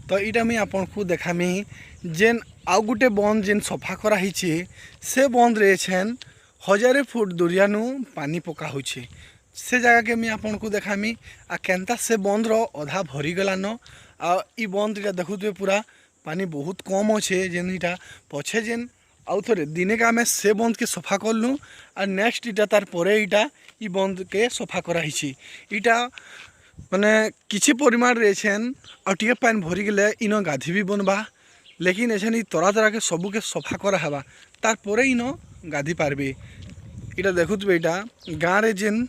तो इटा मुई आपन को देखामी जेन आउ गुटे बंद जेन सफा कराही से बंद रे छेन 1000 फुट दूरियानु पानी पका होछे से जगह के मुई आपन को देखामी आ केनता से बंद रो अधा भरी गलान आ ई बंद इटा देखुथे पूरा पानी बहुत कम अच्छे जेन इटा पछे जेन आउ थे दिने का आम से बंद के सफा कलु आ नेक्स्ट इटा तार परे इटा ई बंद के सफा कराही इटा माने किसी परिमाण रे छेन आ टिके पानी भरी गले इन गाधी भी बनबा लेकिन एछन तरा तरा के सबू के सफा करा हवा तार परे इन गाधी पारबे। इटा देखुथबे इटा गाँव रे जेन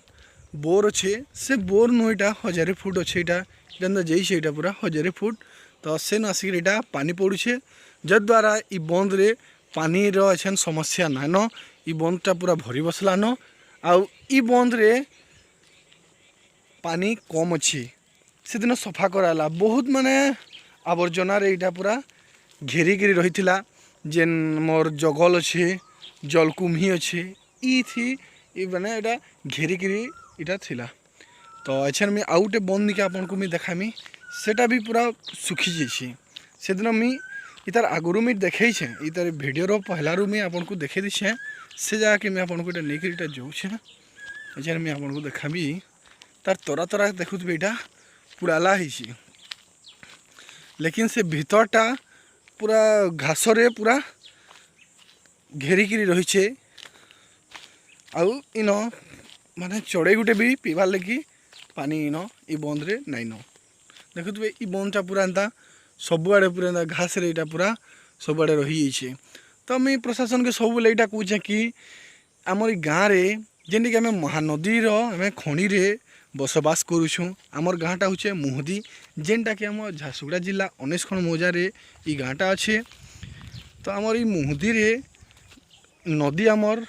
बोर अच्छे से बोर नु इटा 1000 फुट अच्छे इटा इटा जैसे इटा पूरा 1000 फुट तो से न आसिक इटा पानी पड़ुछे जद्वारा ई बंद रे पानी रो एछन समस्या ना न ई बंदटा पूरा भरी बसला न आउ ई बंद रे पानी कम अच्छी से दिन सफा कराला बहुत माने आवर्जना रे इटा पूरा घेरिकी रही जेन मोर जगल अच्छे जलकुम्ही अच्छे ई थी ई माने इटा घेरिकी इटा थिला। तो अच्छा मुझे आउ गोटे बंद निके आपन को मुझे देखामी सेटा भी पूरा सुखी जाइए से दिन मुझे इतार आगुरी मुझे देखे इतार भिडियो पहला मुझे आपन को देखे दीछे से जगह के आपन को नहीं जाऊे। अच्छा मुझे आपन को देखाबी तार तरा तरा देखुथे इटा पुराला लेकिन से भीतरटा पूरा घास रे पूरा घेरिकी रही आउ इन माने चढ़ई गुटे भी पीबार लगी पानी इन ई बंद रे नाइन देखुथे ई बंदटा पूरा एंता सबुआड़े पूरा एंता घास रे इटा पूरा सबुआड़े रही जाइए। तो मुई प्रशासन के सब यहाँ कहे कि आमर गाँव रे जेनटिक आम महानदी आम खणी रे बसवास करुछूँ आमर गाँटा हूँ मुहदी जेनटा कि आम झारसुगुड़ा जिला 19 खण मौजार ई गाँटा अच्छे। तो आमर ई मुहदी रे नदी आमर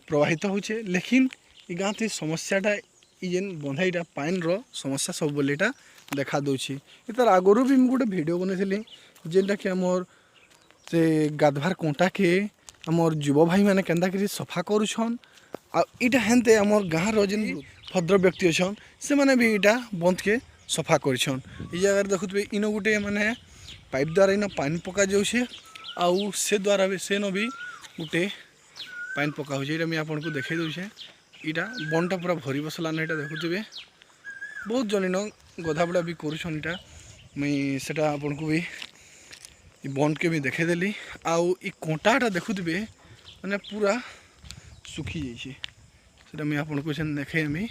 प्रवाहित होचे लेकिन ई गाँव थी समस्याटा ई जेन बंधाईटा पाइन रो समस्या सब बोले इटा देखा दूची। तार आगुरी भी गोटे भिडियो बनई जेनटा कि आमर से गाधवार कंटा के आमर युव भाई मैंने केन्ता सफा करुछन आ इटा हेनते आमर गाँव जेन भद्र व्यक्ति अच्छन से मैंने भी इटा बंद के सफा करछन। ई जगह देखुथे इन गोटे माने पाइप द्वारा इन पानी पका जाऊे आउ से द्वारा भी से न भी गोटे पानी पका हो मुझे आपन को देखे दूचे इटा बंटा पूरा भरी बसला ना इटा देखुथे बहुत जन इन गधाबुड़ा भी करुछन इटा मुई सेटा आपन को भी बंद के भी देखे देली आउ ई कंटाटा देखुथे माने पूरा सुखी जाइए सेटा मुई आपन को देखे मी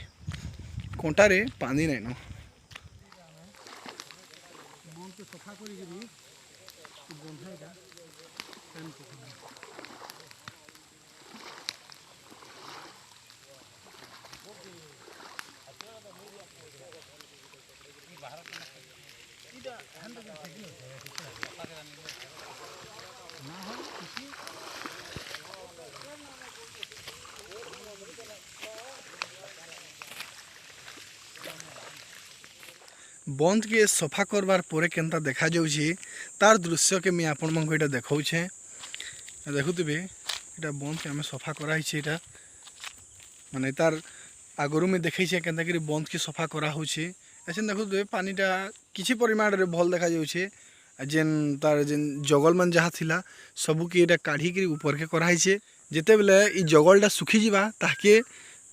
कंटारे पानी नाइन बंद के सफा कर बंद के सफा करवार परे केनता देखा जाउछि तार दृश्य के मैं आपन मन को इटा देखौछे देखुथिबे इटा बंद के हमें सफा कराई छी इटा माने तार आगुरु में देखै छी केनता कि बंद के सफा करा होछि ऐसे देखुथिबे पानीटा किछि परिमाण रे भल देखा जाउछे जेन तार जेन जगल मन जहाँ थिला सबू के इटा काढ़ी के ऊपर के कराई छे जेते बेले ई जगलटा सुखी जीवा ताके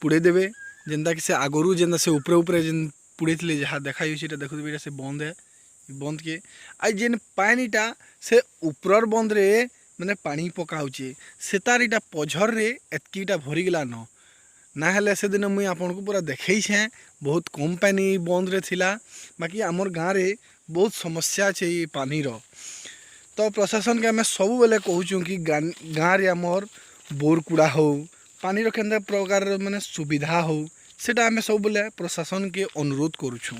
पुड़े देबे जेनता कि से आगुरु जेन से ऊपर ऊपर जेन पुड़े थे जहाँ देखा देखुथे से बंद है बंद के आई जेन पानीटा से ऊपर बंद रे माने पानी पकाउचे से तार इटा पझर रे एतकीटा भरी गला ना हेले से दिन मुई आपन को पूरा देखई छे बहुत कम पानी बंद रे थिला बाकी आमर गाँव रे बहुत समस्या छे ये पानी रो। तो प्रशासन के आम सब बेले कहूँ कि गाँव रे आमर बोर कूड़ा हो पानी रो केनता प्रकार माने सुविधा हो सेटा आम सब बोले प्रशासन के अनुरोध करुछूँ।